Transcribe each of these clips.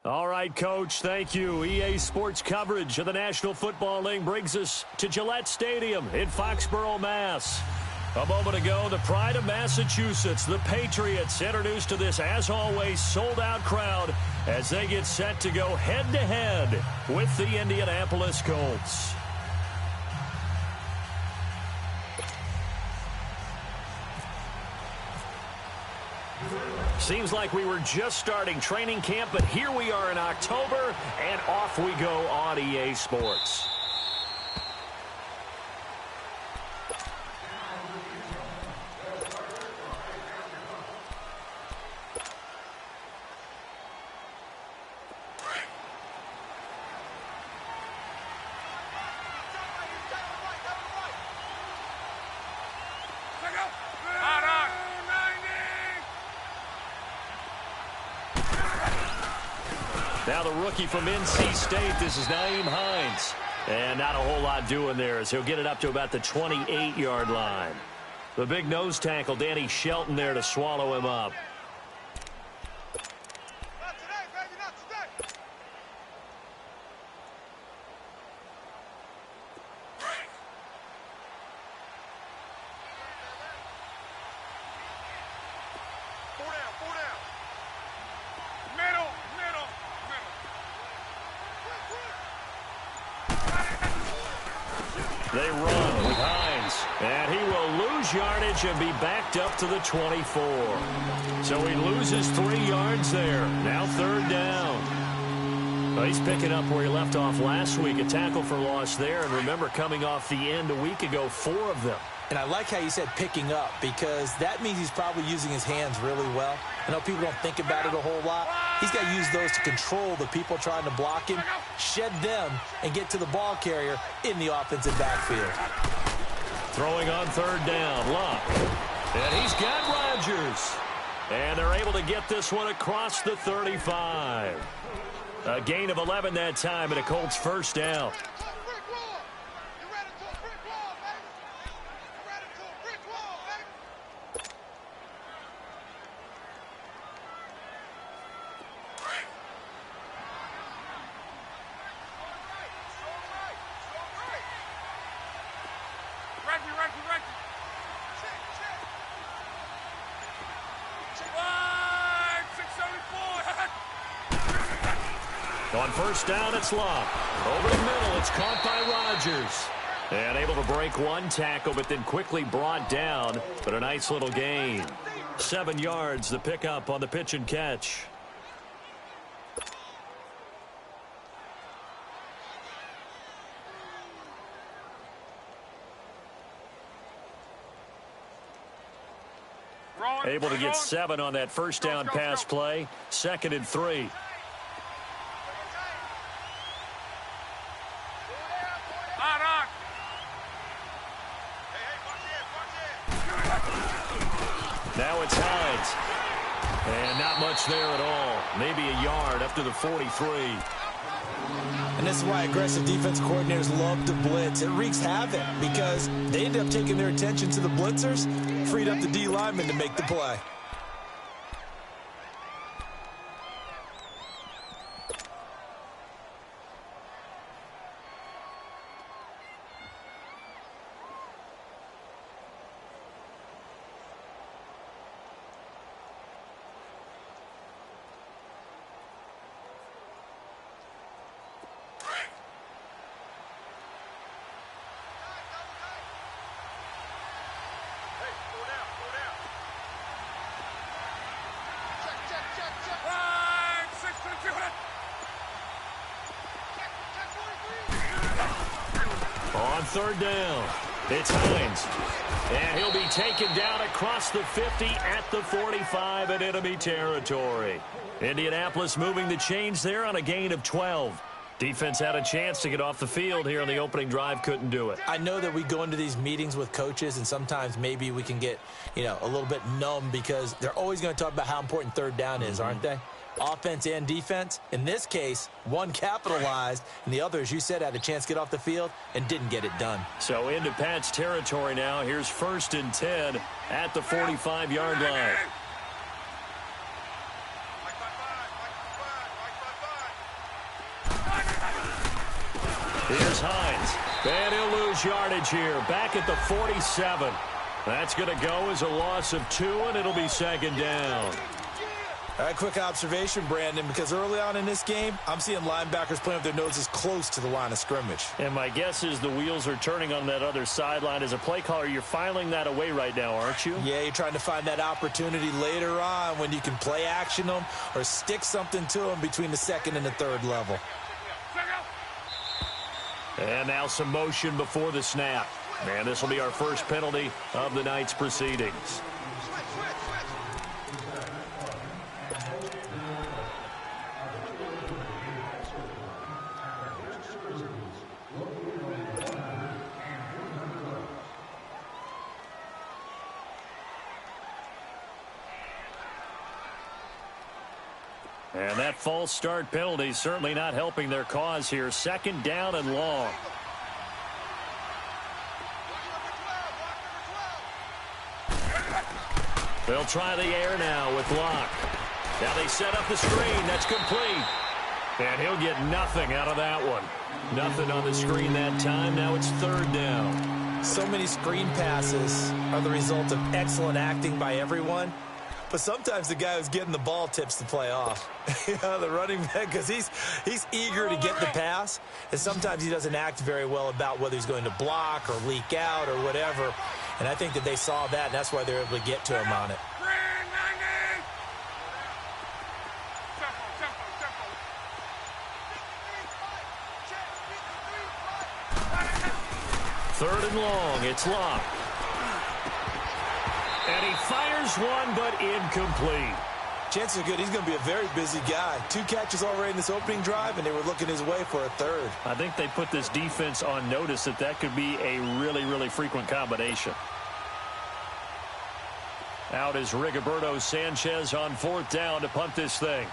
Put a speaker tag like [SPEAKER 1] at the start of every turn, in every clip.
[SPEAKER 1] All right, Coach, thank you. EA Sports coverage of the National Football League brings us to Gillette Stadium in Foxborough, Mass. A moment ago, the pride of Massachusetts, the Patriots, introduced to this, as always, sold-out crowd as they get set to go head-to-head with the Indianapolis Colts. Seems like we were just starting training camp, but here we are in October, and off we go on EA Sports. Now the rookie from NC State, this is Nyheim Hines. And not a whole lot doing there as he'll get it up to about the 28-yard line. The big nose tackle, Danny Shelton, there to swallow him up.
[SPEAKER 2] Not today, baby, not today. Four down. Middle.
[SPEAKER 1] They run with Hines, and he will lose yardage and be backed up to the 24. So he loses 3 yards there. Now third down. Well, he's picking up where he left off last week. A tackle for loss there, and remember, coming off the end a week ago, 4 of them.
[SPEAKER 3] And I like how you said picking up, because that means he's probably using his hands really well. I know people don't think about it a whole lot. He's got to use those to control the people trying to block him, shed them, and get to the ball carrier in the offensive backfield.
[SPEAKER 1] Throwing on third down, Luck. And he's got Rodgers. And they're able to get this one across the 35. A gain of 11 that time, and a Colts first down. On first down, it's Luck. Over the middle, it's caught by Rodgers. And able to break one tackle, but then quickly brought down. But a nice little gain. 7 yards, the pickup on the pitch and catch. Able to get 7 on that first down pass play. 2nd and 3. Now it's Hines. And not much there at all. Maybe a yard up to the 43.
[SPEAKER 3] And this is why aggressive defense coordinators love to blitz. It wreaks havoc because they end up taking their attention to the blitzers, freed up the D lineman to make the play.
[SPEAKER 1] On third down, it's Hines. And he'll be taken down across the 50 at the 45 in enemy territory. Indianapolis moving the chains there on a gain of 12. Defense had a chance to get off the field here on the opening drive, couldn't do it.
[SPEAKER 3] I know that we go into these meetings with coaches, and sometimes maybe we can get, a little bit numb because they're always going to talk about how important third down is, aren't they? Offense and defense. In this case, one capitalized, and the other, as you said, had a chance to get off the field and didn't get it done.
[SPEAKER 1] So into Pat's territory now. Here's 1st and 10 at the 45-yard line. Hines. And he'll lose yardage here. Back at the 47. That's going to go as a loss of 2, and it'll be second down.
[SPEAKER 3] All right, quick observation, Brandon, because early on in this game, I'm seeing linebackers playing with their noses close to the line of scrimmage.
[SPEAKER 1] And my guess is the wheels are turning on that other sideline. As a play caller, you're filing that away right now, aren't you?
[SPEAKER 3] Yeah, you're trying to find that opportunity later on when you can play action them or stick something to them between the second and the third level.
[SPEAKER 1] And now some motion before the snap. And this will be our first penalty of the night's proceedings. And that false start penalty certainly not helping their cause here. Second down and long. They'll try the air now with Locke. Now they set up the screen. That's complete. And he'll get nothing out of that one. Nothing on the screen that time. Now it's third down.
[SPEAKER 3] So many screen passes are the result of excellent acting by everyone. But sometimes the guy who's getting the ball tips the play off. The running back, because he's eager to get the pass, and sometimes he doesn't act very well about whether he's going to block or leak out or whatever. And I think that they saw that, and that's why they're able to get to him on it.
[SPEAKER 1] Third and long. It's Locke. And he fires one, but incomplete.
[SPEAKER 3] Chances are good he's going to be a very busy guy. 2 catches already in this opening drive, and they were looking his way for a third.
[SPEAKER 1] I think they put this defense on notice that that could be a really, really frequent combination. Out is Rigoberto Sanchez on 4th down to punt this thing.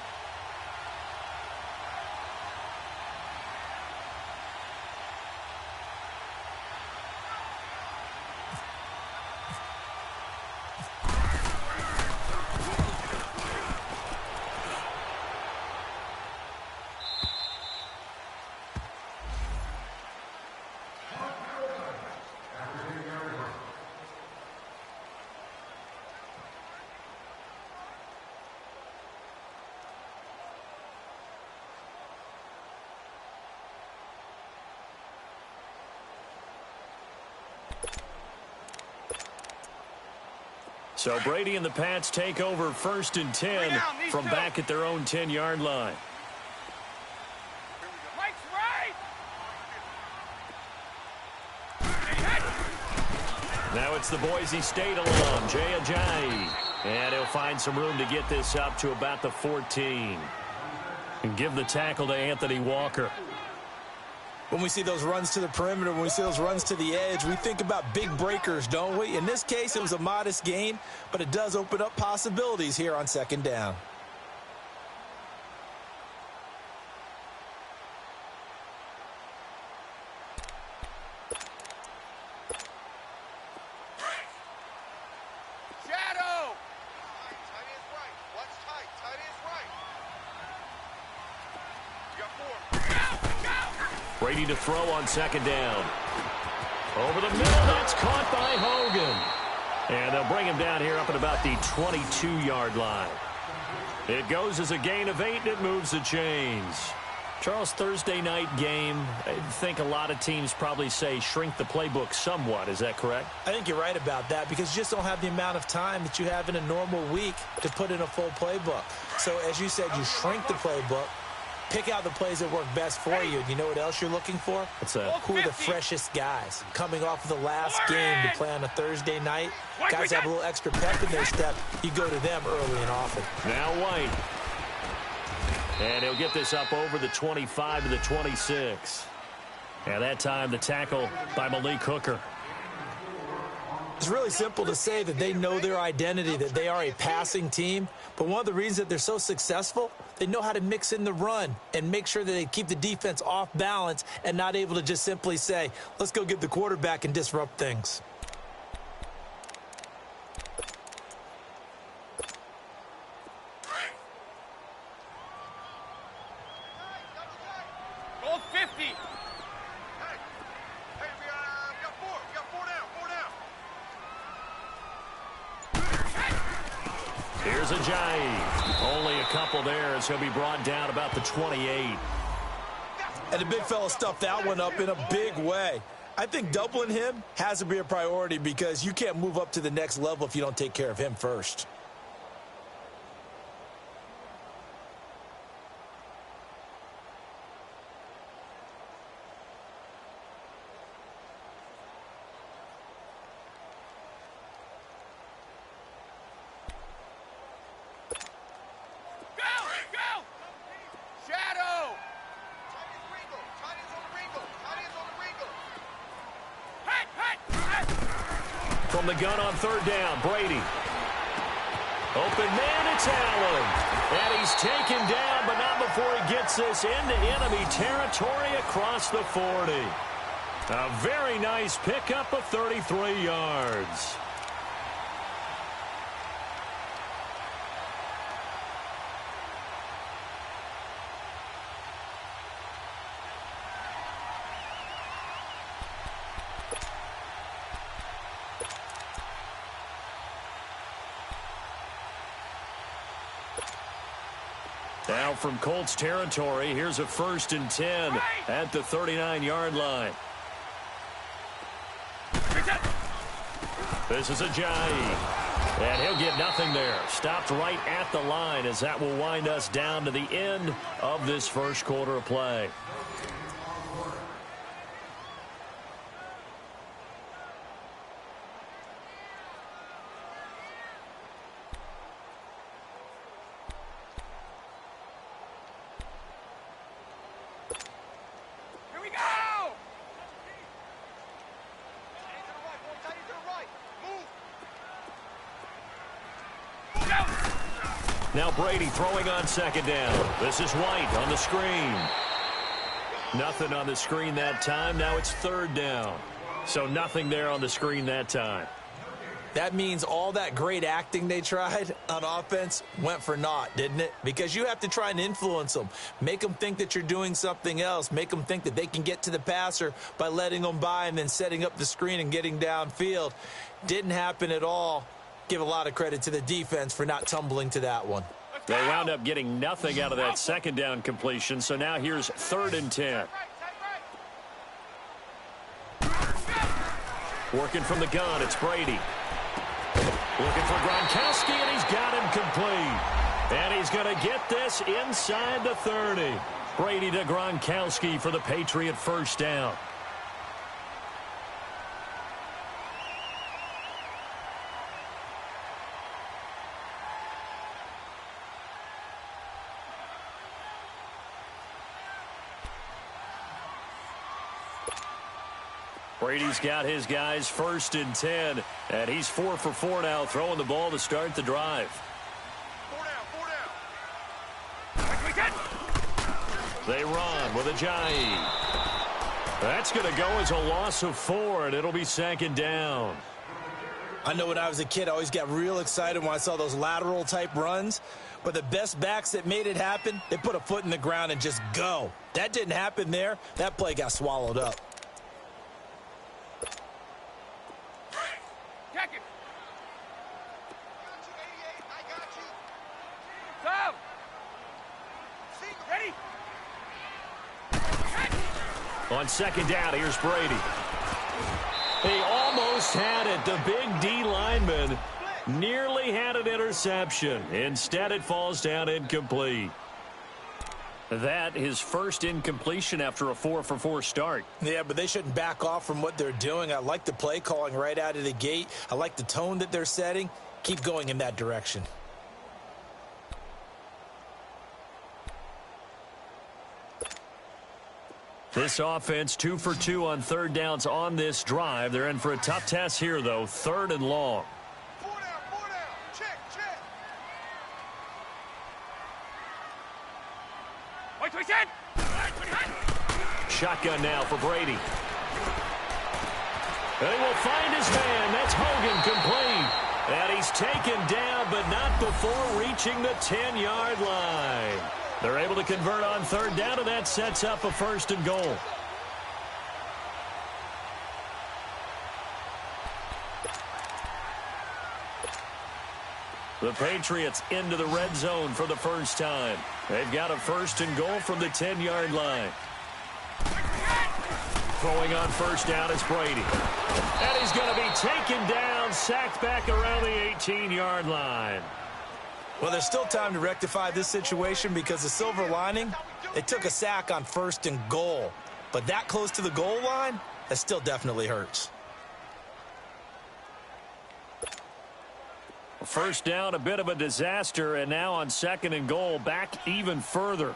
[SPEAKER 1] So Brady and the Pats take over 1st and 10 from back at their own 10-yard line. Now it's the Boise State alum, Jay Ajayi. And he'll find some room to get this up to about the 14. And give the tackle to Anthony Walker.
[SPEAKER 3] When we see those runs to the perimeter, when we see those runs to the edge, we think about big breakers, don't we? In this case, it was a modest gain, but it does open up possibilities here on 2nd down.
[SPEAKER 2] Shadow! Tight is right. What's tight? Tight is right. You got 4.
[SPEAKER 1] Brady to throw on 2nd down. Over the middle, that's caught by Hogan. And they'll bring him down here up at about the 22-yard line. It goes as a gain of 8, and it moves the chains. Charles, Thursday night game, I think a lot of teams probably say shrink the playbook somewhat. Is that correct?
[SPEAKER 3] I think you're right about that because you just don't have the amount of time that you have in a normal week to put in a full playbook. So, as you said, you shrink the playbook. Pick out the plays that work best for you. You know what else you're looking for?
[SPEAKER 1] What's that?
[SPEAKER 3] Who are the freshest guys? Coming off of the last game to play on a Thursday night, guys have a little extra pep in their step. You go to them early and often.
[SPEAKER 1] Now White. And he'll get this up over the 25 to the 26. And that time the tackle by Malik Hooker.
[SPEAKER 3] It's really simple to say that they know their identity, that they are a passing team. But one of the reasons that they're so successful, they know how to mix in the run and make sure that they keep the defense off balance and not able to just simply say, let's go get the quarterback and disrupt things.
[SPEAKER 2] Goal 50.
[SPEAKER 1] Here's Ajayi. Only a couple there as he'll be brought down about the 28.
[SPEAKER 3] And the big fella stuffed that one up in a big way. I think doubling him has to be a priority because you can't move up to the next level if you don't take care of him first.
[SPEAKER 1] From the gun on third down, Brady. Open man, it's Allen. And he's taken down, but not before he gets this into enemy territory across the 40. A very nice pickup of 33 yards. Now from Colts territory, here's a 1st and 10 at the 39-yard line. This is Ajayi. And he'll get nothing there. Stopped right at the line as that will wind us down to the end of this first quarter of play. Now Brady throwing on second down. This is White on the screen. Nothing on the screen that time. Now it's third down. So nothing there on the screen that time.
[SPEAKER 3] That means all that great acting they tried on offense went for naught, didn't it? Because you have to try and influence them. Make them think that you're doing something else. Make them think that they can get to the passer by letting them by and then setting up the screen and getting downfield. Didn't happen at all. Give a lot of credit to the defense for not tumbling to that one.
[SPEAKER 1] They wound up getting nothing out of that second down completion, so now here's 3rd and 10. Working from the gun, it's Brady. Looking for Gronkowski, and he's got him complete. And he's going to get this inside the 30. Brady to Gronkowski for the Patriot first down. Brady's got his guys 1st and 10, and he's 4 for 4 now, throwing the ball to start the drive.
[SPEAKER 2] 4 down.
[SPEAKER 1] They run with Ajayi. That's going to go as a loss of 4, and it'll be 2nd down.
[SPEAKER 3] I know when I was a kid, I always got real excited when I saw those lateral type runs. But the best backs that made it happen, they put a foot in the ground and just go. That didn't happen there. That play got swallowed up.
[SPEAKER 1] On 2nd down, here's Brady. He almost had it. The big D lineman nearly had an interception. Instead, it falls down incomplete. That his first incompletion after a 4 for 4 start.
[SPEAKER 3] Yeah, but they shouldn't back off from what they're doing. I like the play calling right out of the gate. I like the tone that they're setting. Keep going in that direction.
[SPEAKER 1] This offense 2 for 2 on 3rd downs on this drive. They're in for a tough test here, though. 3rd and long.
[SPEAKER 2] 4 down. Check.
[SPEAKER 1] Shotgun now for Brady. They will find his man. That's Hogan complete. And he's taken down, but not before reaching the 10-yard line. They're able to convert on 3rd down, and that sets up a 1st and goal. The Patriots into the red zone for the first time. They've got a 1st and goal from the 10-yard line. Throwing on first down is Brady. And he's going to be taken down, sacked back around the 18-yard line.
[SPEAKER 3] Well, there's still time to rectify this situation because the silver lining, they took a sack on 1st and goal. But that close to the goal line, that still definitely hurts.
[SPEAKER 1] First down, a bit of a disaster, and now on 2nd and goal, back even further.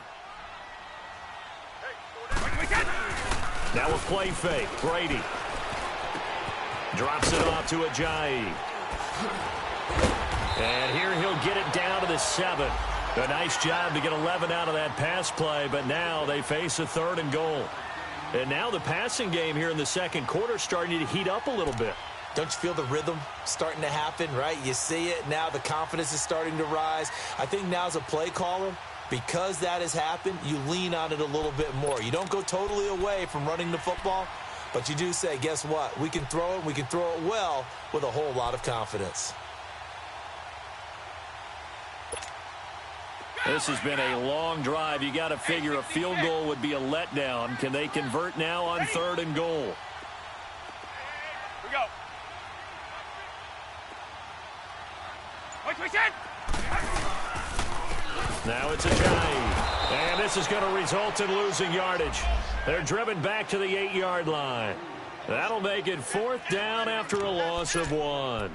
[SPEAKER 1] Now a play fake, Brady. Drops it off to Ajayi. And here he'll get it down to the 7. A nice job to get 11 out of that pass play, but now they face a 3rd and goal. And now the passing game here in the second quarter starting to heat up a little bit.
[SPEAKER 3] Don't you feel the rhythm starting to happen, right? You see it now. The confidence is starting to rise. I think now as a play caller, because that has happened, you lean on it a little bit more. You don't go totally away from running the football, but you do say, guess what? We can throw it. We can throw it well with a whole lot of confidence.
[SPEAKER 1] This has been a long drive. You got to figure a field goal would be a letdown. Can they convert now on 3rd and goal?
[SPEAKER 2] Here we go.
[SPEAKER 1] Now it's Ajayi. And this is going to result in losing yardage. They're driven back to the 8-yard line. That'll make it 4th down after a loss of 1.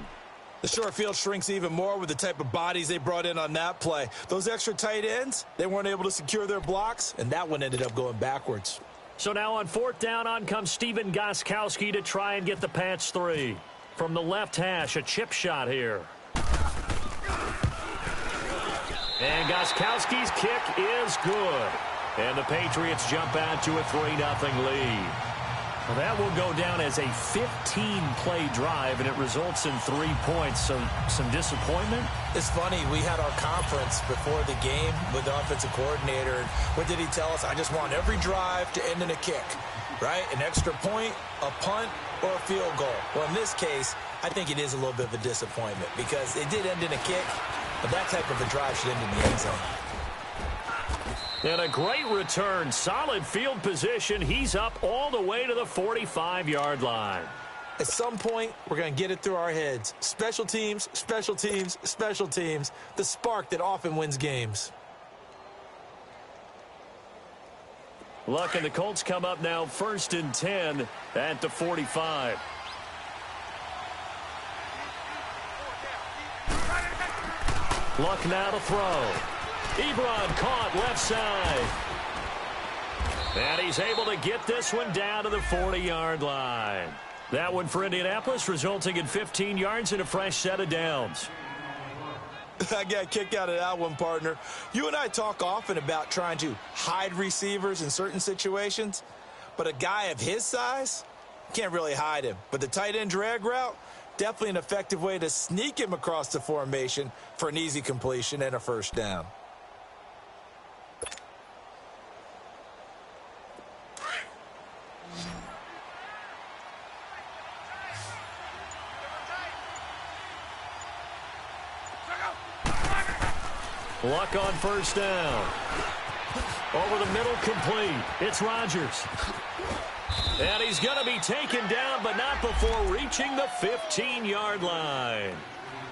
[SPEAKER 3] The short field shrinks even more with the type of bodies they brought in on that play. Those extra tight ends, they weren't able to secure their blocks, and that one ended up going backwards.
[SPEAKER 1] So now on 4th down, on comes Stephen Gostkowski to try and get the patch 3. From the left hash, a chip shot here. And Gostkowski's kick is good. And the Patriots jump out to a 3-0 lead. Well, that will go down as a 15-play drive, and it results in 3 points. So some disappointment?
[SPEAKER 3] It's funny. We had our conference before the game with the offensive coordinator. And what did he tell us? I just want every drive to end in a kick, right? An extra point, a punt, or a field goal. Well, in this case, I think it is a little bit of a disappointment because it did end in a kick, but that type of a drive should end in the end zone.
[SPEAKER 1] And a great return. Solid field position. He's up all the way to the 45-yard line.
[SPEAKER 3] At some point, we're going to get it through our heads. Special teams, special teams, special teams. The spark that often wins games.
[SPEAKER 1] Luck and the Colts come up now 1st and 10 at the 45. Luck now to throw. Ebron caught left side. And he's able to get this one down to the 40-yard line. That one for Indianapolis, resulting in 15 yards and a fresh set of downs.
[SPEAKER 3] I got a kick out of that one, partner. You and I talk often about trying to hide receivers in certain situations, but a guy of his size, can't really hide him. But the tight end drag route, definitely an effective way to sneak him across the formation for an easy completion and a first down.
[SPEAKER 1] Luck on first down. Over the middle, complete. It's Rodgers. And he's going to be taken down, but not before reaching the 15-yard line.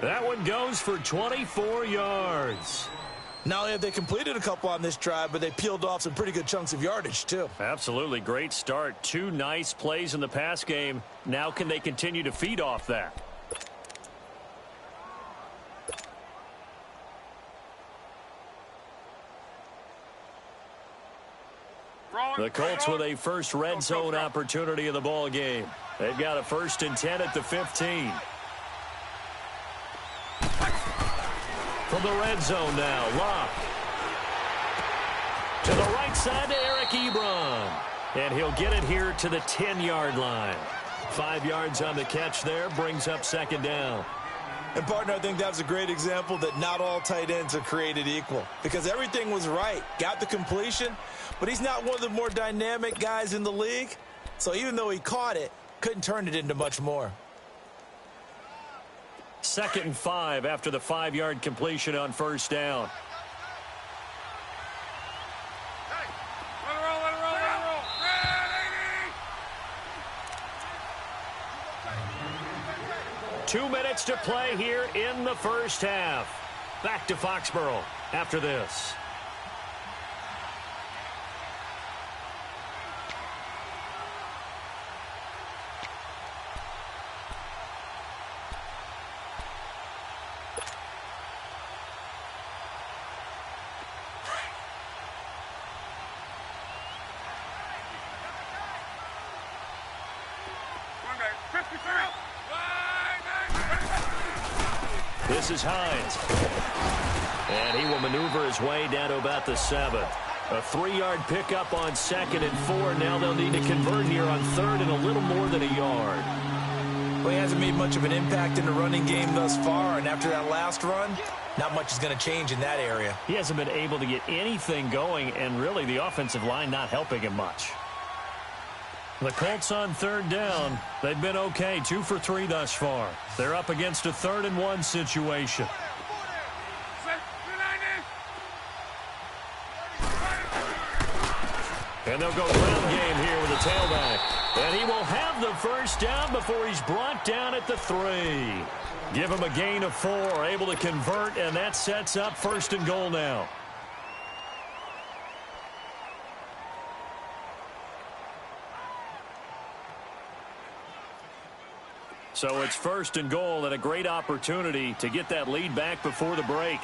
[SPEAKER 1] That one goes for 24 yards.
[SPEAKER 3] Not only have they completed a couple on this drive, but they peeled off some pretty good chunks of yardage, too.
[SPEAKER 1] Absolutely. Great start. 2 nice plays in the pass game. Now can they continue to feed off that? The Colts with a first red zone opportunity in the ball game. They've got a 1st and 10 at the 15. From the red zone now, Locke. To the right side to Eric Ebron. And he'll get it here to the 10-yard line. 5 yards on the catch there, brings up 2nd down.
[SPEAKER 3] And, partner, I think that was a great example that not all tight ends are created equal because everything was right. Got the completion, but he's not one of the more dynamic guys in the league. So even though he caught it, couldn't turn it into much more.
[SPEAKER 1] 2nd and 5 after the 5-yard completion on first down.
[SPEAKER 2] Let it roll.
[SPEAKER 1] 2 minutes to play here in the first half. Back to Foxborough after this. This is Hines. And he will maneuver his way down to about the 7. A 3-yard pickup on 2nd and 4. Now they'll need to convert here on 3rd and a little more than a yard.
[SPEAKER 3] Well, he hasn't made much of an impact in the running game thus far, and after that last run, not much is going to change in that area.
[SPEAKER 1] He hasn't been able to get anything going, and really the offensive line not helping him much. The Colts on 3rd down. They've been okay, 2 for 3 thus far. They're up against a 3rd and 1 situation. And they'll go ground game here with a tailback. And he will have the first down before he's brought down at the 3. Give him a gain of 4, able to convert, and that sets up 1st and goal now. So it's 1st and goal and a great opportunity to get that lead back before the break.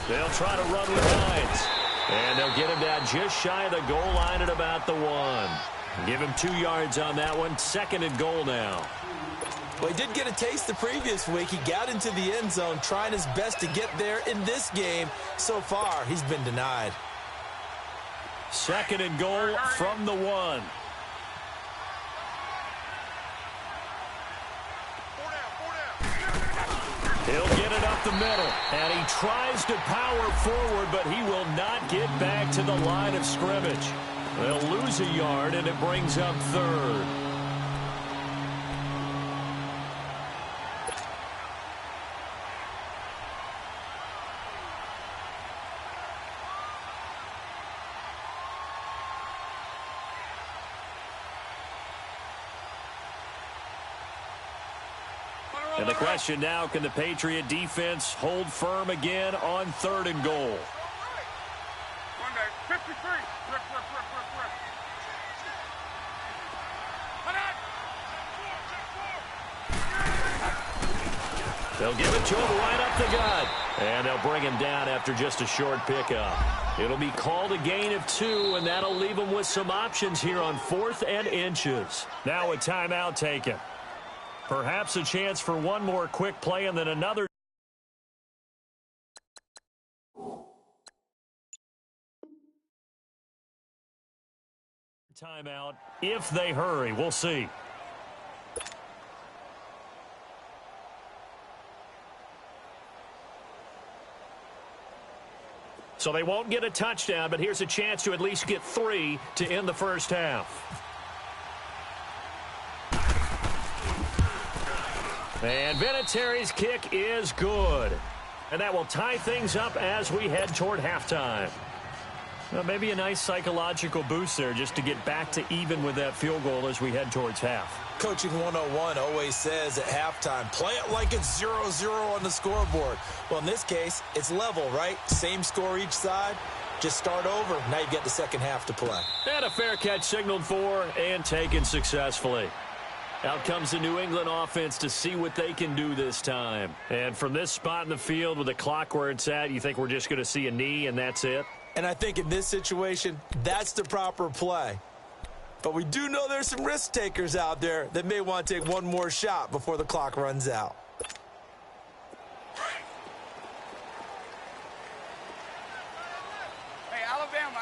[SPEAKER 1] They'll try to run with Hines. And they'll get him down just shy of the goal line at about the 1. Give him 2 yards on that one. 2nd and goal now.
[SPEAKER 3] Well, he did get a taste the previous week. He got into the end zone trying his best to get there in this game. So far, he's been denied.
[SPEAKER 1] 2nd and goal from the 1. He'll get it up the middle, and he tries to power forward, but he will not get back to the line of scrimmage. They'll lose a yard, and it brings up 3rd. And the question now, can the Patriot defense hold firm again on 3rd and goal? They'll give it to him right up the gut. And they'll bring him down after just a short pickup. It'll be called a gain of 2, and that'll leave him with some options here on 4th and inches. Now a timeout taken. Perhaps a chance for one more quick play and then another. Timeout if they hurry. We'll see. So they won't get a touchdown, but here's a chance to at least get 3 to end the first half. And Vinatieri's kick is good. And that will tie things up as we head toward halftime. Well, maybe a nice psychological boost there just to get back to even with that field goal as we head towards half.
[SPEAKER 3] Coaching 101 always says at halftime, play it like it's 0-0 on the scoreboard. Well, in this case, it's level, right? Same score each side. Just start over. Now you get the second half to play.
[SPEAKER 1] And a fair catch signaled for and taken successfully. Out comes the New England offense to see what they can do this time. And from this spot in the field with the clock where it's at, you think we're just going to see a knee and that's it?
[SPEAKER 3] And I think in this situation, that's the proper play. But we do know there's some risk takers out there that may want to take one more shot before the clock runs out.
[SPEAKER 2] Hey, Alabama.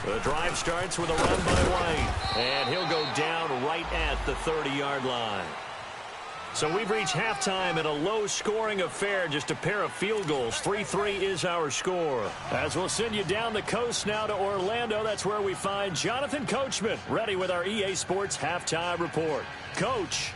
[SPEAKER 1] The drive starts with a run by White, and he'll go down right at the 30-yard line. So we've reached halftime in a low-scoring affair, just a pair of field goals. 3-3 is our score. As we'll send you down the coast now to Orlando, that's where we find Jonathan Coachman, ready with our EA Sports Halftime Report. Coach.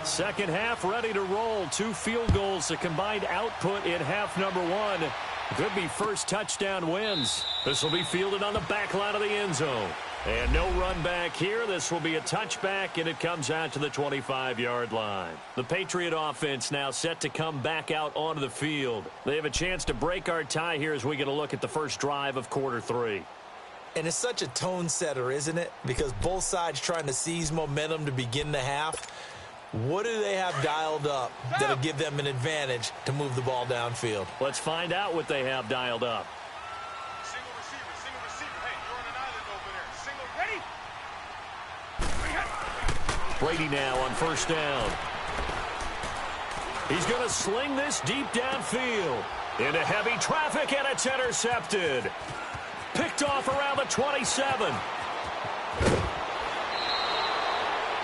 [SPEAKER 1] Second half ready to roll. 2 field goals, a combined output in half number 1. Could be first touchdown wins. This will be fielded on the back line of the end zone. And no run back here. This will be a touchback, and it comes out to the 25-yard line. The Patriot offense now set to come back out onto the field. They have a chance to break our tie here as we get a look at the first drive of quarter 3.
[SPEAKER 3] And it's such a tone setter, isn't it? Because both sides trying to seize momentum to begin the half. What do they have dialed up that'll give them an advantage to move the ball downfield?
[SPEAKER 1] Let's find out what they have dialed up.
[SPEAKER 2] Single receiver. Hey, you're on an island over there. Single, ready?
[SPEAKER 1] Brady now on first down. He's going to sling this deep downfield. Into heavy traffic, and it's intercepted. Picked off around the 27.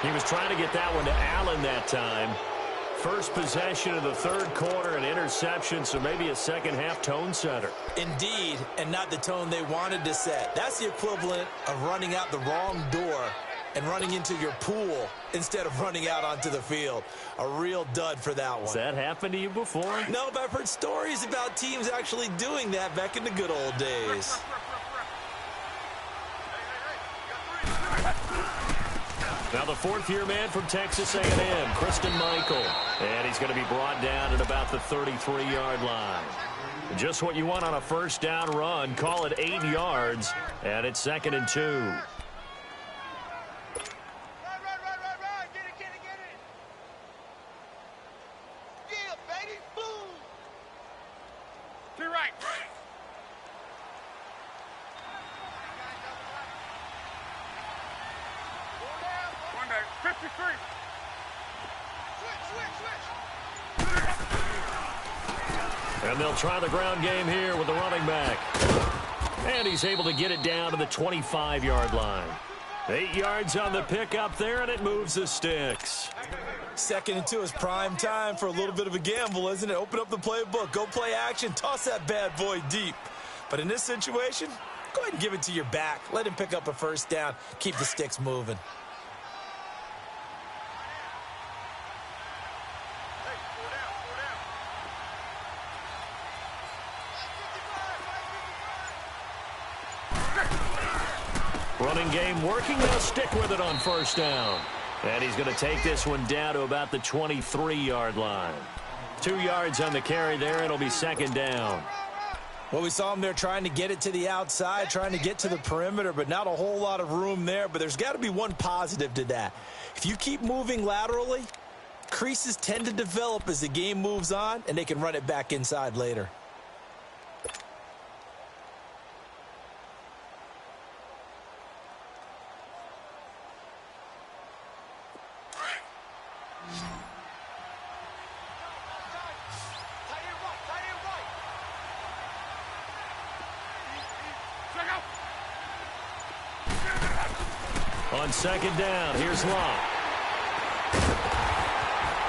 [SPEAKER 1] He was trying to get that one to Allen that time. First possession of the third quarter, an interception, so maybe a second-half tone setter.
[SPEAKER 3] Indeed, and not the tone they wanted to set. That's the equivalent of running out the wrong door and running into your pool instead of running out onto the field. A real dud for that one.
[SPEAKER 1] Has that happened to you before?
[SPEAKER 3] No, but I've heard stories about teams actually doing that back in the good old days.
[SPEAKER 1] Now the fourth-year man from Texas A&M, Christian Michael. And he's going to be brought down at about the 33-yard line. Just what you want on a first down run. Call it 8 yards, and it's 2nd and 2.
[SPEAKER 2] Run. Get it. Yeah, baby. Boom. To your right. One back. 53. Switch.
[SPEAKER 1] And they'll try the ground game here with the running back. And he's able to get it down to the 25-yard line. 8 yards on the pickup there, and it moves the sticks.
[SPEAKER 3] 2nd and 2 is prime time for a little bit of a gamble, isn't it? Open up the playbook, go play action, toss that bad boy deep. But in this situation, go ahead and give it to your back. Let him pick up a first down. Keep the sticks moving.
[SPEAKER 1] Running game working. They'll stick with it on first down. And he's going to take this one down to about the 23-yard line. 2 yards on the carry there. It'll be 2nd down.
[SPEAKER 3] Well, we saw him there trying to get it to the outside, trying to get to the perimeter, but not a whole lot of room there. But there's got to be one positive to that. If you keep moving laterally, creases tend to develop as the game moves on, and they can run it back inside later.
[SPEAKER 1] On 2nd down, here's Locke.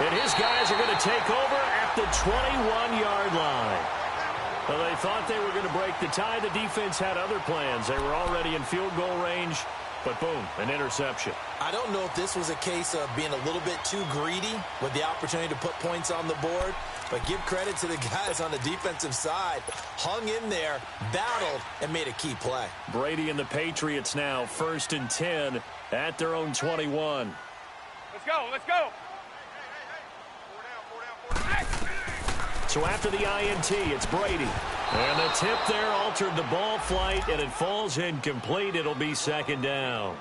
[SPEAKER 1] And his guys are going to take over at the 21-yard line. Well, they thought they were going to break the tie. The defense had other plans. They were already in field goal range, but boom, an interception.
[SPEAKER 3] I don't know if this was a case of being a little bit too greedy with the opportunity to put points on the board, but give credit to the guys on the defensive side. Hung in there, battled, and made a key play.
[SPEAKER 1] Brady and the Patriots now 1st and 10 at their own 21.
[SPEAKER 2] Let's go. Four down.
[SPEAKER 1] So after the INT, it's Brady. And the tip there altered the ball flight, and it falls incomplete. It'll be 2nd down.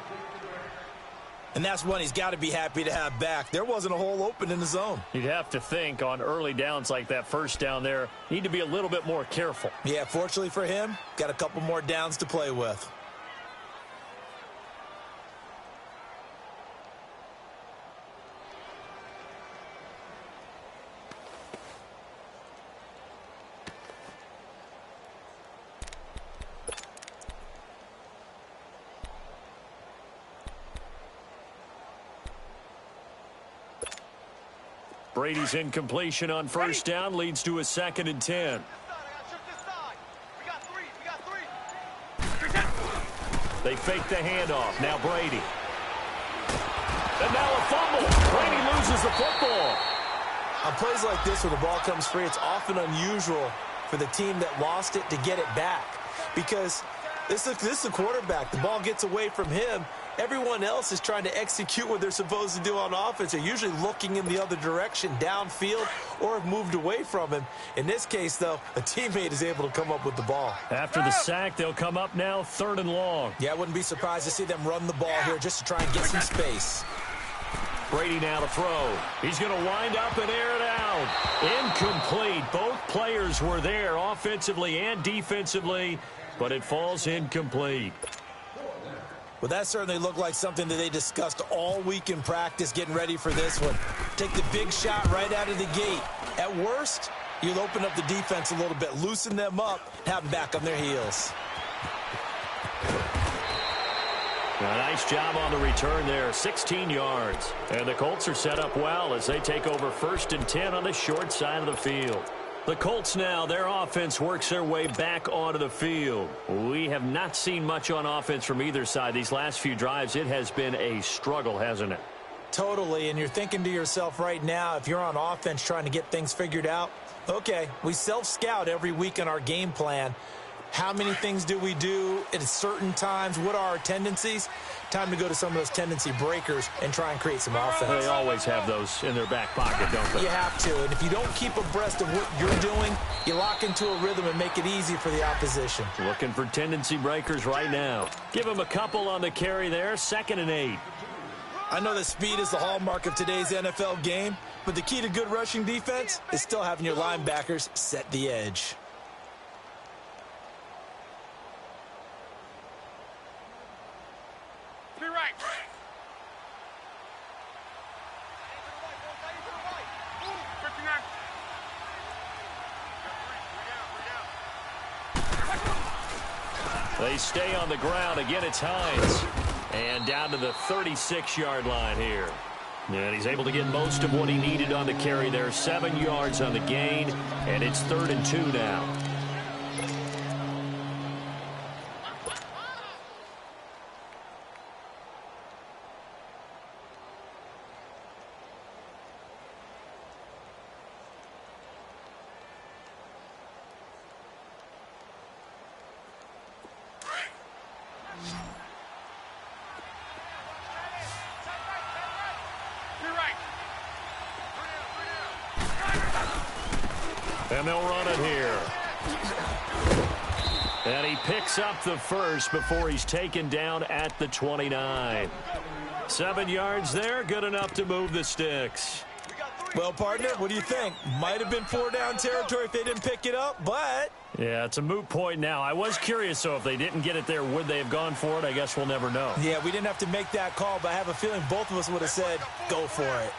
[SPEAKER 3] And that's one he's got to be happy to have back. There wasn't a hole open in the zone.
[SPEAKER 1] You'd have to think on early downs like that first down there, need to be a little bit more careful.
[SPEAKER 3] Yeah, fortunately for him, got a couple more downs to play with.
[SPEAKER 1] Brady's incompletion on first down leads to a 2nd and 10. They fake the handoff. Now Brady. And now a fumble. Brady loses the football.
[SPEAKER 3] On plays like this where the ball comes free, it's often unusual for the team that lost it to get it back. Because this is a quarterback. The ball gets away from him. Everyone else is trying to execute what they're supposed to do on offense. They're usually looking in the other direction, downfield, or have moved away from him. In this case, though, a teammate is able to come up with the ball.
[SPEAKER 1] After the sack, they'll come up now 3rd and long.
[SPEAKER 3] Yeah, I wouldn't be surprised to see them run the ball here just to try and get some space.
[SPEAKER 1] Brady now to throw. He's going to wind up and air it out. Incomplete. Both players were there offensively and defensively, but it falls incomplete.
[SPEAKER 3] Well, that certainly looked like something that they discussed all week in practice getting ready for this one. Take the big shot right out of the gate. At worst, you'll open up the defense a little bit, loosen them up, have them back on their heels.
[SPEAKER 1] A nice job on the return there, 16 yards. And the Colts are set up well as they take over 1st and 10 on the short side of the field. The Colts now, their offense works their way back onto the field. We have not seen much on offense from either side. These last few drives, it has been a struggle, hasn't it?
[SPEAKER 3] Totally, and you're thinking to yourself right now, if you're on offense trying to get things figured out, okay, we self-scout every week in our game plan. How many things do we do at certain times? What are our tendencies? Time to go to some of those tendency breakers and try and create some offense.
[SPEAKER 1] They always have those in their back pocket, don't they?
[SPEAKER 3] You have to, and if you don't keep abreast of what you're doing, you lock into a rhythm and make it easy for the opposition.
[SPEAKER 1] Looking for tendency breakers right now. Give them a couple on the carry there, 2nd and 8.
[SPEAKER 3] I know that speed is the hallmark of today's NFL game, but the key to good rushing defense is still having your linebackers set the edge.
[SPEAKER 1] They stay on the ground. Again, it's Hines. And down to the 36-yard line here. And he's able to get most of what he needed on the carry there. 7 yards on the gain, and it's 3rd and 2 now. And they'll run it here. And he picks up the first before he's taken down at the 29. 7 yards there, good enough to move the sticks.
[SPEAKER 3] Well, partner, what do you think? Might have been 4-down territory if they didn't pick it up, but...
[SPEAKER 1] Yeah, it's a moot point now. I was curious, so if they didn't get it there, would they have gone for it? I guess we'll never know.
[SPEAKER 3] Yeah, we didn't have to make that call, but I have a feeling both of us would have said, go for it.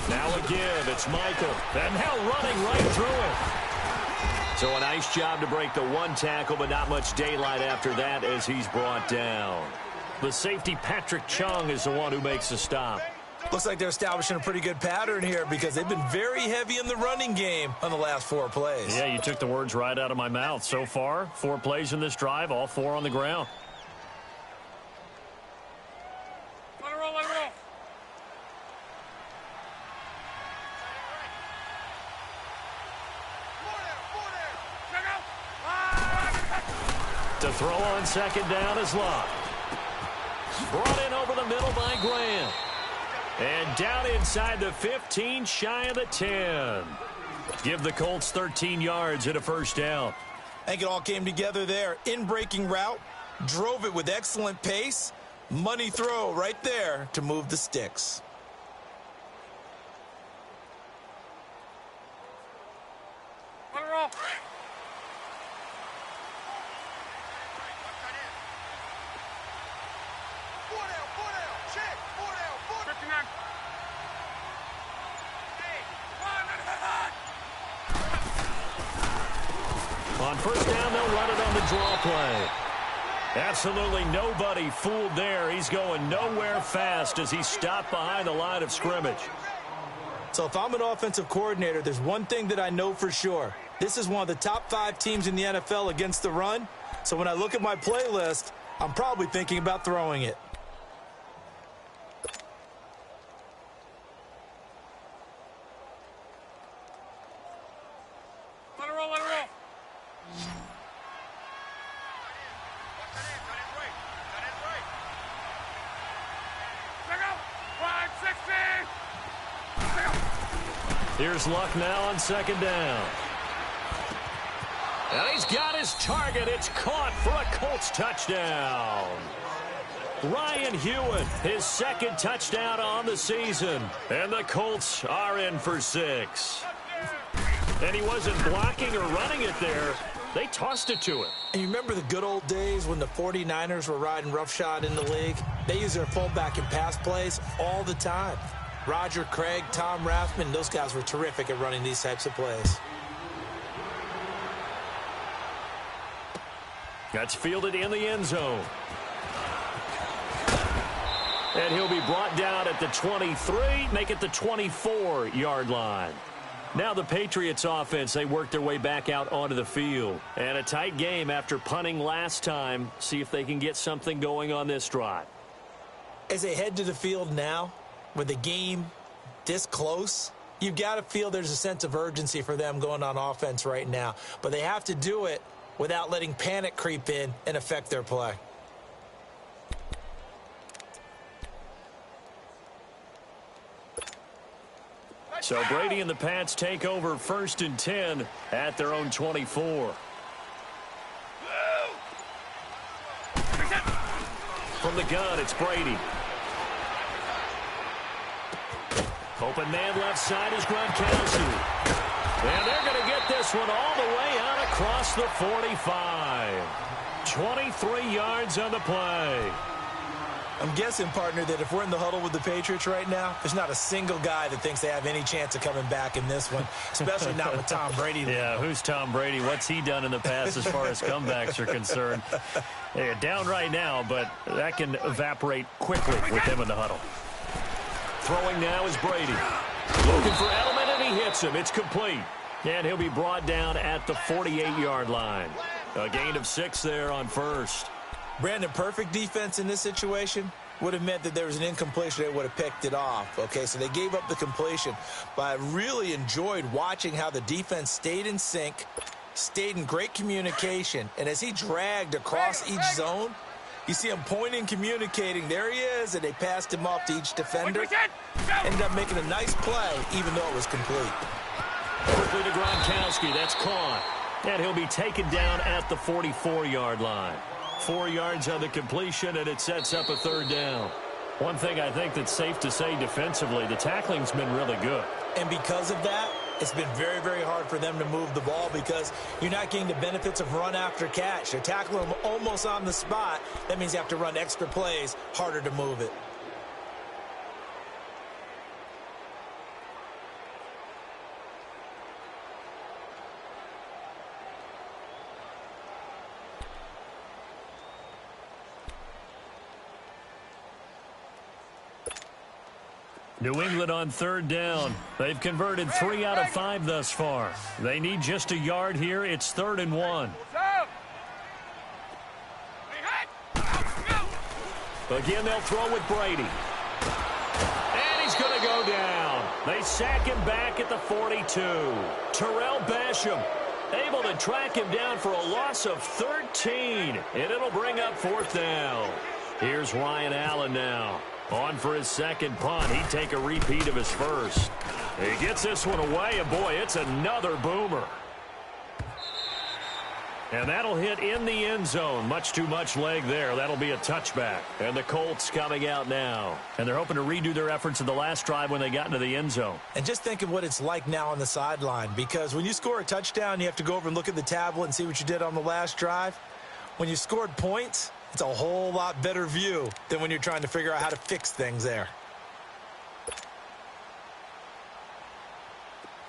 [SPEAKER 1] Now a give, it's Michael. And now running right through it. So a nice job to break the one tackle, but not much daylight after that as he's brought down. The safety, Patrick Chung, is the one who makes the stop.
[SPEAKER 3] Looks like they're establishing a pretty good pattern here because they've been very heavy in the running game on the last 4 plays.
[SPEAKER 1] Yeah, you took the words right out of my mouth. So far, 4 plays in this drive, all 4 on the ground.
[SPEAKER 2] Let it roll, let it roll.
[SPEAKER 1] To throw on 2nd down is Locke. Brought in over the middle by Graham. And down inside the 15, shy of the 10. Give the Colts 13 yards and a 1st down.
[SPEAKER 3] I think it all came together there. In-breaking route, drove it with excellent pace. Money throw right there to move the sticks.
[SPEAKER 2] Let it roll.
[SPEAKER 1] On 1st down, they'll run it on the draw play. Absolutely nobody fooled there. He's going nowhere fast as he stopped behind the line of scrimmage.
[SPEAKER 3] So if I'm an offensive coordinator, there's one thing that I know for sure. This is one of the top 5 teams in the NFL against the run. So when I look at my playlist, I'm probably thinking about throwing it.
[SPEAKER 4] Let it roll, let it roll.
[SPEAKER 1] Here's Luck now on second down. And he's got his target. It's caught for a Colts touchdown. Ryan Hewitt, his second touchdown on the season. And the Colts are in for 6. And he wasn't blocking or running it there. They tossed it to him.
[SPEAKER 3] And you remember the good old days when the 49ers were riding roughshod in the league? They used their fullback in pass plays all the time. Roger Craig, Tom Rathman, those guys were terrific at running these types of plays.
[SPEAKER 1] That's fielded in the end zone. And he'll be brought down at the 23, make it the 24-yard line. Now the Patriots offense, they work their way back out onto the field. And a tight game after punting last time. See if they can get something going on this drive.
[SPEAKER 3] As they head to the field now, with the game this close, you've got to feel there's a sense of urgency for them going on offense right now. But they have to do it without letting panic creep in and affect their play.
[SPEAKER 1] So Brady and the Pats take over 1st and 10 at their own 24. From the gun, it's Brady. Open man left side is Gronkowski. And they're going to get this one all the way out across the 45. 23 yards on the play.
[SPEAKER 3] I'm guessing, partner, that if we're in the huddle with the Patriots right now, there's not a single guy that thinks they have any chance of coming back in this one, especially not with Tom Brady.
[SPEAKER 1] Yeah, who's Tom Brady? What's he done in the past as far as comebacks are concerned? They're down right now, but that can evaporate quickly with him in the huddle. Throwing now is Brady. Looking for Edelman, and he hits him. It's complete. And he'll be brought down at the 48-yard line. A gain of 6 there on first.
[SPEAKER 3] Brandon, perfect defense in this situation would have meant that there was an incompletion. They would have picked it off. Okay, so they gave up the completion. But I really enjoyed watching how the defense stayed in sync, stayed in great communication. And as he dragged across each zone, you see him pointing, communicating. There he is, and they passed him off to each defender. Ended up making a nice play, even though it was complete.
[SPEAKER 1] Quickly to Gronkowski. That's caught. And he'll be taken down at the 44-yard line. 4 yards on the completion, and it sets up a 3rd down. One thing I think that's safe to say defensively, the tackling's been really good.
[SPEAKER 3] And because of that, it's been very, very hard for them to move the ball because you're not getting the benefits of run after catch. They're tackling them almost on the spot. That means you have to run extra plays, harder to move it.
[SPEAKER 1] New England on 3rd down. They've converted 3 out of 5 thus far. They need just a yard here. It's 3rd and 1. Again, they'll throw with Brady. And he's going to go down. They sack him back at the 42. Terrell Basham able to track him down for a loss of 13. And it'll bring up 4th down. Here's Ryan Allen now. On for his second punt. He'd take a repeat of his first. He gets this one away, and boy, it's another boomer. And that'll hit in the end zone. Much too much leg there. That'll be a touchback. And the Colts coming out now. And they're hoping to redo their efforts in the last drive when they got into the end zone.
[SPEAKER 3] And just think of what it's like now on the sideline, because when you score a touchdown, you have to go over and look at the tablet and see what you did on the last drive. When you scored points, it's a whole lot better view than when you're trying to figure out how to fix things there.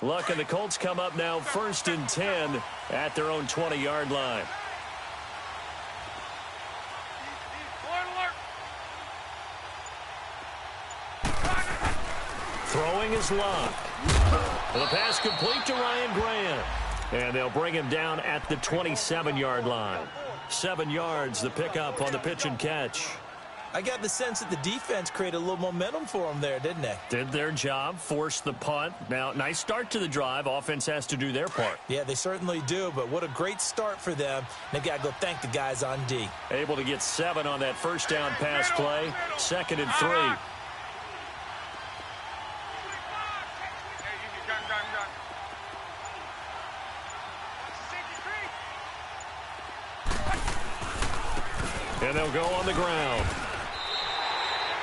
[SPEAKER 1] Luck and the Colts come up now 1st and 10 at their own 20-yard line. Throwing is Luck. The pass complete to Ryan Grant. And they'll bring him down at the 27-yard line. 7 yards, the pickup on the pitch and catch.
[SPEAKER 3] I got the sense that the defense created a little momentum for them there, didn't they?
[SPEAKER 1] Did their job, forced the punt. Now, nice start to the drive. Offense has to do their part.
[SPEAKER 3] Yeah, they certainly do, but what a great start for them. They've got to go thank the guys on D.
[SPEAKER 1] Able to get 7 on that first down pass play. 2nd and 3. And they'll go on the ground.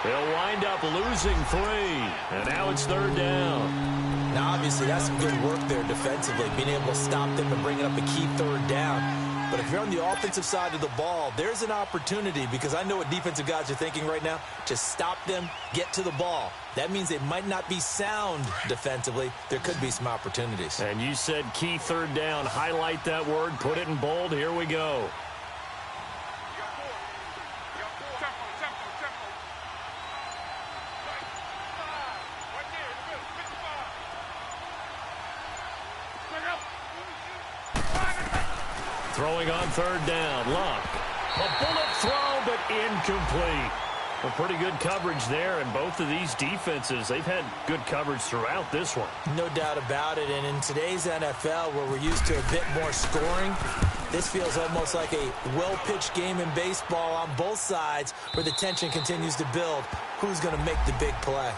[SPEAKER 1] They'll wind up losing 3. And now it's 3rd down.
[SPEAKER 3] Now, obviously, that's some good work there defensively, being able to stop them and bringing up a key 3rd down. But if you're on the offensive side of the ball, there's an opportunity, because I know what defensive guys are thinking right now. Just stop them, get to the ball. That means they might not be sound defensively. There could be some opportunities.
[SPEAKER 1] And you said key 3rd down. Highlight that word. Put it in bold. Here we go. Throwing on 3rd down. Luck. A bullet throw, but incomplete. A pretty good coverage there, and both of these defenses, they've had good coverage throughout this one.
[SPEAKER 3] No doubt about it, and in today's NFL, where we're used to a bit more scoring, this feels almost like a well-pitched game in baseball on both sides, where the tension continues to build. Who's going to make the big play?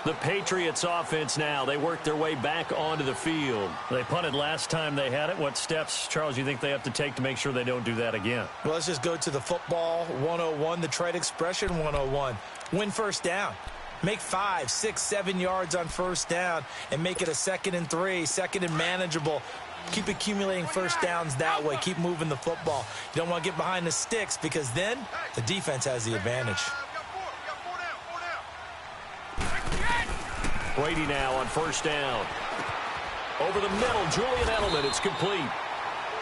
[SPEAKER 1] The Patriots offense now, they work their way back onto the field. They punted last time they had it. What steps, Charles, you think they have to take to make sure they don't do that again?
[SPEAKER 3] Well, let's just go to the football 101, the trade expression 101. Win first down. Make 5, 6, 7 yards on first down and make it a 2nd and 3, 2nd and manageable. Keep accumulating first downs that way. Keep moving the football. You don't want to get behind the sticks, because then the defense has the advantage.
[SPEAKER 1] Brady now on first down. Over the middle, Julian Edelman. It's complete.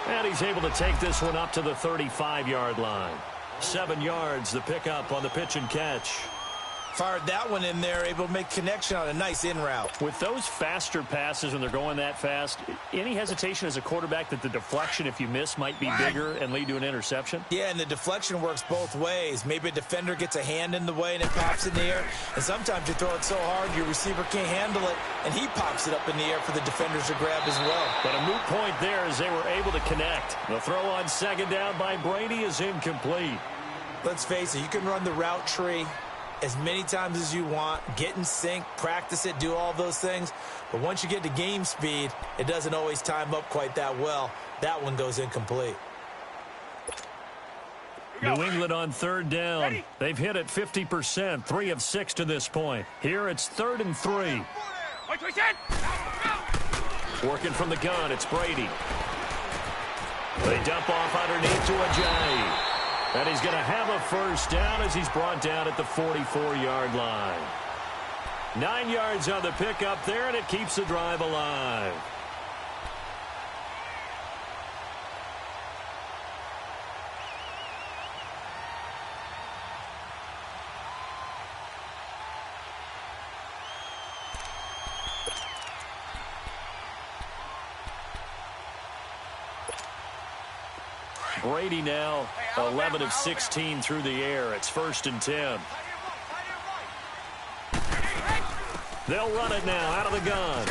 [SPEAKER 1] And he's able to take this one up to the 35-yard line. 7 yards, the pickup on the pitch and catch.
[SPEAKER 3] Fired that one in there, able to make connection on a nice in route.
[SPEAKER 1] With those faster passes when they're going that fast, any hesitation as a quarterback that the deflection, if you miss, might be bigger and lead to an interception?
[SPEAKER 3] Yeah, and the deflection works both ways. Maybe a defender gets a hand in the way and it pops in the air. And sometimes you throw it so hard your receiver can't handle it, and he pops it up in the air for the defenders to grab as well.
[SPEAKER 1] But a moot point there as they were able to connect. The throw on 2nd down by Brady is incomplete.
[SPEAKER 3] Let's face it, you can run the route tree as many times as you want, get in sync, practice it, do all those things. But once you get to game speed, it doesn't always time up quite that well. That one goes incomplete.
[SPEAKER 1] New England on 3rd down. They've hit it 50%, 3 of 6 to this point. Here it's 3rd and 3. Working from the gun, it's Brady. They dump off underneath to Ajayi. And he's going to have a first down as he's brought down at the 44-yard line. 9 yards on the pickup there, and it keeps the drive alive. Brady now 11 of 16 through the air. It's 1st and 10. They'll run it now out of the gun.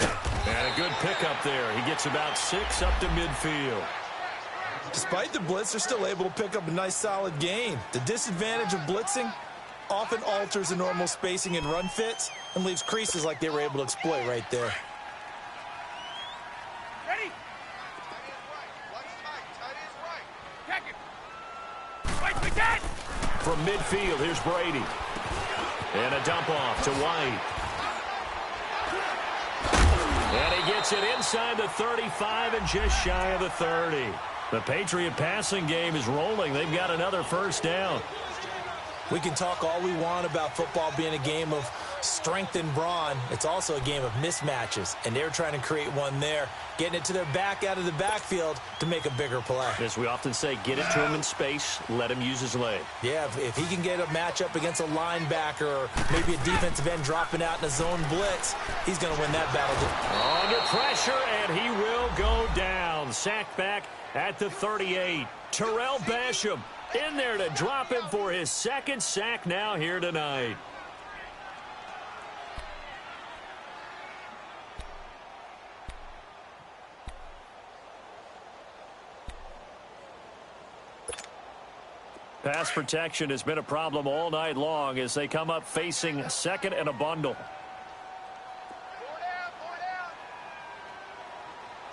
[SPEAKER 1] And a good pickup there. He gets about 6 up to midfield.
[SPEAKER 3] Despite the blitz, they're still able to pick up a nice solid gain. The disadvantage of blitzing often alters the normal spacing and run fits and leaves creases like they were able to exploit right there.
[SPEAKER 1] From midfield, here's Brady. And a dump off to White. And he gets it inside the 35 and just shy of the 30. The Patriot passing game is rolling. They've got another first down.
[SPEAKER 3] We can talk all we want about football being a game of strength and brawn. It's also a game of mismatches, and they're trying to create one there, getting it to their back out of the backfield to make a bigger play.
[SPEAKER 1] As we often say, get it to him in space, let him use his leg.
[SPEAKER 3] Yeah, if he can get a matchup against a linebacker or maybe a defensive end dropping out in a zone blitz, he's going to win that battle.
[SPEAKER 1] Under pressure, and he will go down. Sacked back at the 38. Terrell Basham in there to drop him for his second sack now here tonight. Pass protection has been a problem all night long as they come up facing second and a bundle.
[SPEAKER 2] Four down.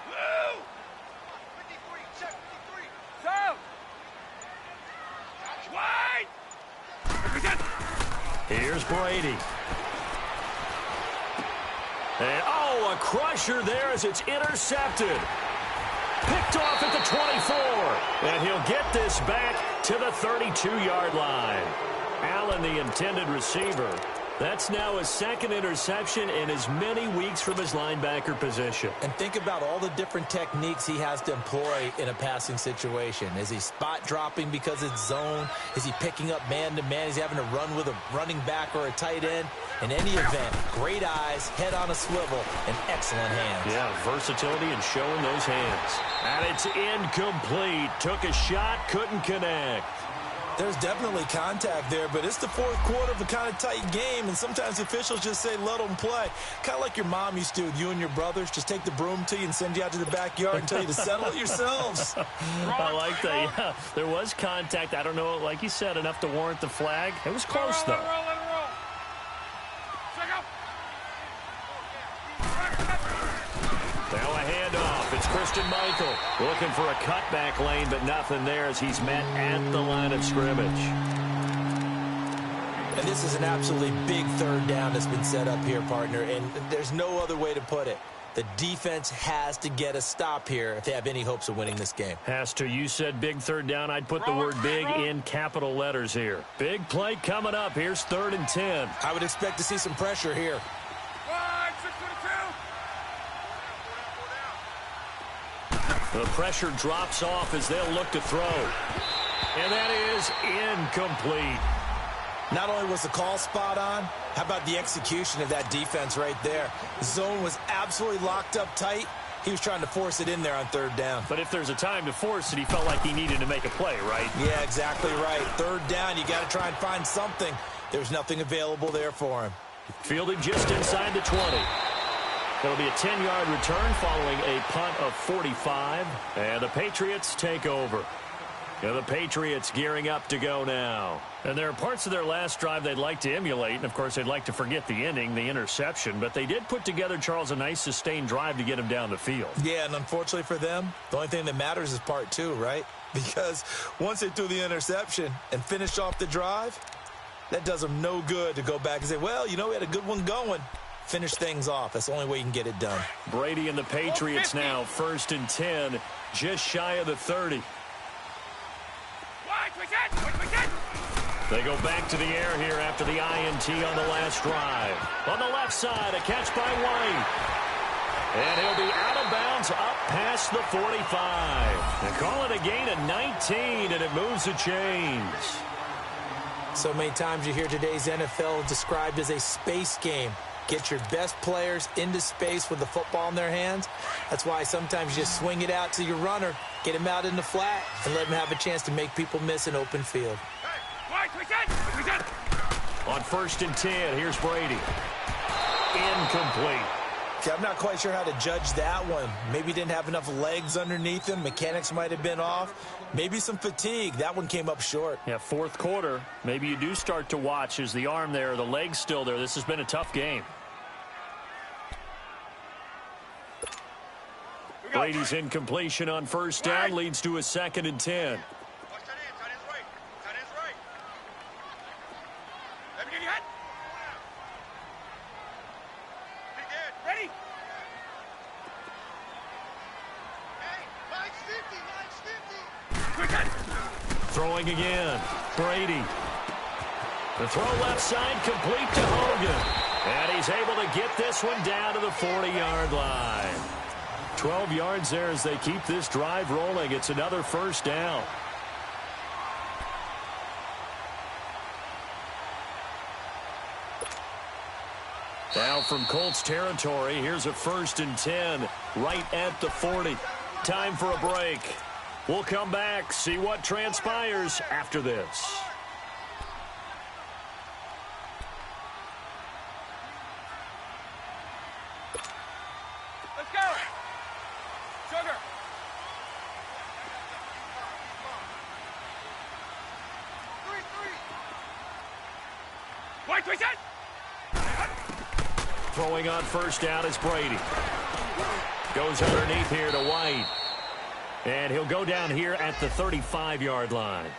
[SPEAKER 2] Move! 53, check 53. Zone! Wide!
[SPEAKER 1] Here's Brady. And, a crusher there as it's intercepted. Picked off at the 24. And he'll get this back to the 32-yard line. Allen, the intended receiver. That's now his second interception in as many weeks from his linebacker position.
[SPEAKER 3] And think about all the different techniques he has to employ in a passing situation. Is he spot dropping because it's zone? Is he picking up man-to-man? Is he having to run with a running back or a tight end? In any event, great eyes, head on a swivel, and excellent hands.
[SPEAKER 1] Yeah, versatility and showing those hands. And it's incomplete. Took a shot, couldn't connect.
[SPEAKER 3] There's definitely contact there, but it's the fourth quarter of a kind of tight game, and sometimes officials just say, let them play. Kind of like your mom used to do with you and your brothers. Just take the broom to you and send you out to the backyard and tell you to settle it yourselves.
[SPEAKER 1] I like that. Yeah, there was contact. I don't know, like you said, enough to warrant the flag. It was close, though. Now a handoff. It's Christian Michael looking for a cutback lane, but nothing there as he's met at the line of scrimmage.
[SPEAKER 3] And this is an absolutely big third down that's been set up here, partner, and there's no other way to put it. The defense has to get a stop here if they have any hopes of winning this game.
[SPEAKER 1] Has to. You said big third down. I'd put the word big in capital letters here. Big play coming up. Here's 3rd and 10.
[SPEAKER 3] I would expect to see some pressure here.
[SPEAKER 1] The pressure drops off as they'll look to throw. And that is incomplete.
[SPEAKER 3] Not only was the call spot on, how about the execution of that defense right there? The zone was absolutely locked up tight. He was trying to force it in there on 3rd down.
[SPEAKER 1] But if there's a time to force it, he felt like he needed to make a play, right?
[SPEAKER 3] Yeah, exactly right. 3rd down, you got to try and find something. There's nothing available there for him.
[SPEAKER 1] Fielded just inside the 20. It'll be a 10-yard return following a punt of 45. And the Patriots take over. And the Patriots gearing up to go now. And there are parts of their last drive they'd like to emulate. And, of course, they'd like to forget the ending, the interception. But they did put together, Charles, a nice sustained drive to get him down the field.
[SPEAKER 3] Yeah, and unfortunately for them, the only thing that matters is part 2, right? Because once they threw the interception and finished off the drive, that does them no good to go back and say, well, you know, we had a good one going. Finish things off. That's the only way you can get it done.
[SPEAKER 1] Brady and the Patriots now 1st and 10, just shy of the 30. They go back to the air here after the INT on the last drive. On the left side, a catch by White. And he'll be out of bounds up past the 45. They call it a gain of 19, and it moves the chains.
[SPEAKER 3] So many times you hear today's NFL described as a space game. Get your best players into space with the football in their hands. That's why sometimes you just swing it out to your runner, get him out in the flat, and let him have a chance to make people miss an open field.
[SPEAKER 1] On 1st and 10, here's Brady. Incomplete.
[SPEAKER 3] See, I'm not quite sure how to judge that one. Maybe he didn't have enough legs underneath him. Mechanics might have been off. Maybe some fatigue. That one came up short.
[SPEAKER 1] Yeah, 4th quarter. Maybe you do start to watch. Is the arm there, the leg's still there? This has been a tough game. Brady's incompletion on 1st down leads to a 2nd and 10. Throwing again. Brady. The throw left side complete to Hogan. And he's able to get this one down to the 40-yard line. 12 yards there as they keep this drive rolling. It's another first down. Now from Colts territory, here's a 1st and 10 right at the 40. Time for a break. We'll come back, see what transpires after this.
[SPEAKER 2] Let's go. Sugar. White, twist it.
[SPEAKER 1] Throwing on first down is Brady. Goes underneath here to White. And he'll go down here at the 35-yard line.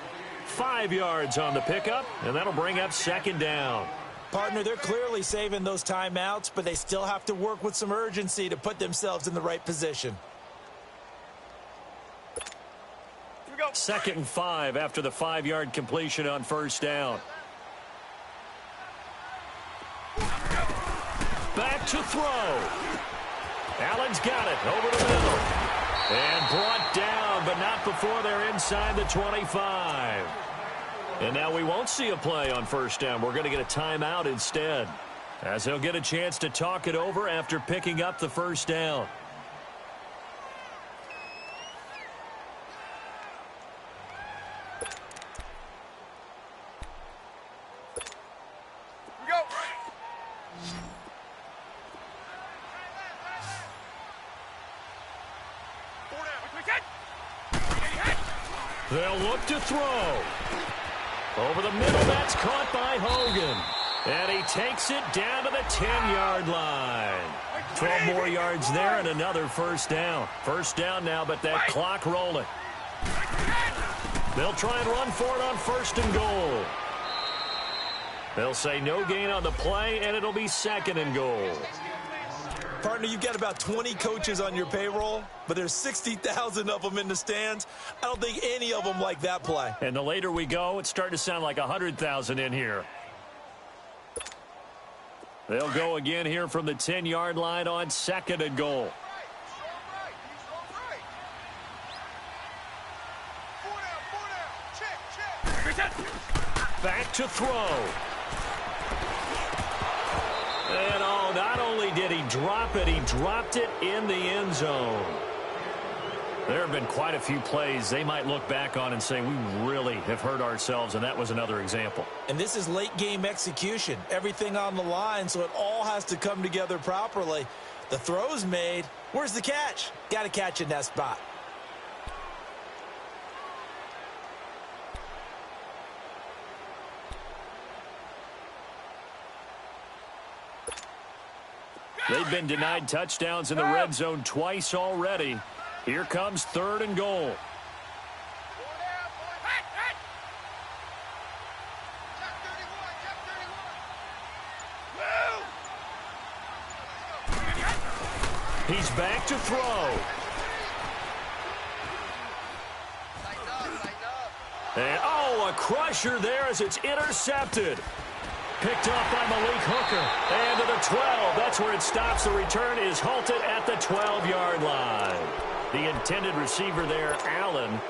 [SPEAKER 1] 5 yards on the pickup, and that'll bring up 2nd down.
[SPEAKER 3] Partner, they're clearly saving those timeouts, but they still have to work with some urgency to put themselves in the right position.
[SPEAKER 2] Here we go.
[SPEAKER 1] 2nd and 5 after the 5-yard completion on first down. Back to throw. Allen's got it over the middle. And brought down, but not before they're inside the 25. And now we won't see a play on first down. We're going to get a timeout instead, as they'll get a chance to talk it over after picking up the first down.
[SPEAKER 2] Here we go.
[SPEAKER 1] They'll look to throw. Over the middle, that's caught by Hogan. And he takes it down to the 10-yard line. 12 more yards there and another first down. First down now, but that clock rolling. They'll try and run for it on 1st and goal. They'll say no gain on the play, and it'll be 2nd and goal.
[SPEAKER 3] Partner, you've got about 20 coaches on your payroll, but there's 60,000 of them in the stands. I don't think any of them like that play.
[SPEAKER 1] And the later we go, it's starting to sound like 100,000 in here. They'll go again here from the 10-yard line on 2nd and goal. Back to throw. And not only did he drop it, he dropped it in the end zone. There have been quite a few plays they might look back on and say, we really have hurt ourselves, and that was another example.
[SPEAKER 3] And this is late-game execution. Everything on the line, so it all has to come together properly. The throw's made. Where's the catch? Got to catch in that spot.
[SPEAKER 1] They've been denied touchdowns in the red zone twice already. Here comes 3rd and goal. He's back to throw. And, a crusher there as it's intercepted. Picked off by Malik Hooker. And to the 12. That's where it stops. The return is halted at the 12-yard line. The intended receiver there, Allen.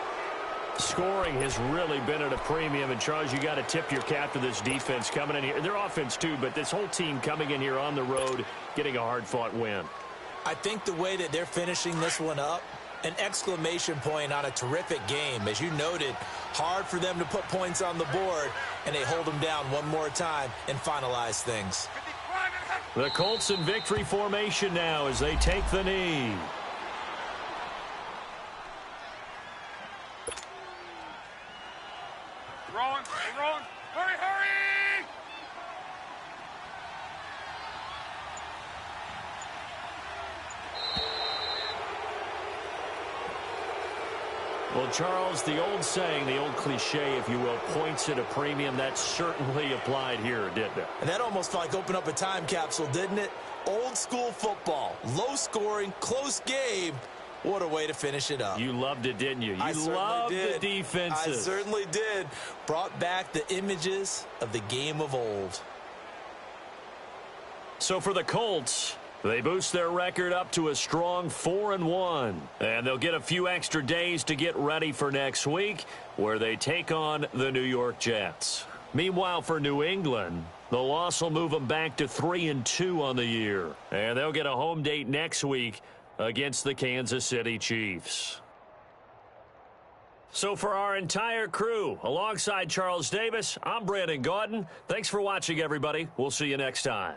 [SPEAKER 1] Scoring has really been at a premium. And, Charles, you got to tip your cap to this defense coming in here. Their offense, too, but this whole team coming in here on the road, getting a hard-fought win.
[SPEAKER 3] I think the way that they're finishing this one up, an exclamation point on a terrific game. As you noted, hard for them to put points on the board, and they hold them down one more time and finalize things.
[SPEAKER 1] The Colts in victory formation now as they take the knee.
[SPEAKER 2] Rolling, rolling. Hurry, hurry!
[SPEAKER 1] Well, Charles, the old saying, the old cliche, if you will, points at a premium, that certainly applied here, didn't it?
[SPEAKER 3] And that almost felt like opened up a time capsule, didn't it? Old school football, low scoring, close game. What a way to finish it up.
[SPEAKER 1] You loved it, didn't you?
[SPEAKER 3] I
[SPEAKER 1] You loved the
[SPEAKER 3] did.
[SPEAKER 1] defenses.
[SPEAKER 3] I certainly did. Brought back the images of the game of old.
[SPEAKER 1] So for the Colts, they boost their record up to a strong 4-1. And they'll get a few extra days to get ready for next week, where they take on the New York Jets. Meanwhile, for New England, the loss will move them back to 3-2 on the year. And they'll get a home date next week against the Kansas City Chiefs. So for our entire crew, alongside Charles Davis, I'm Brandon Gaudin. Thanks for watching, everybody. We'll see you next time.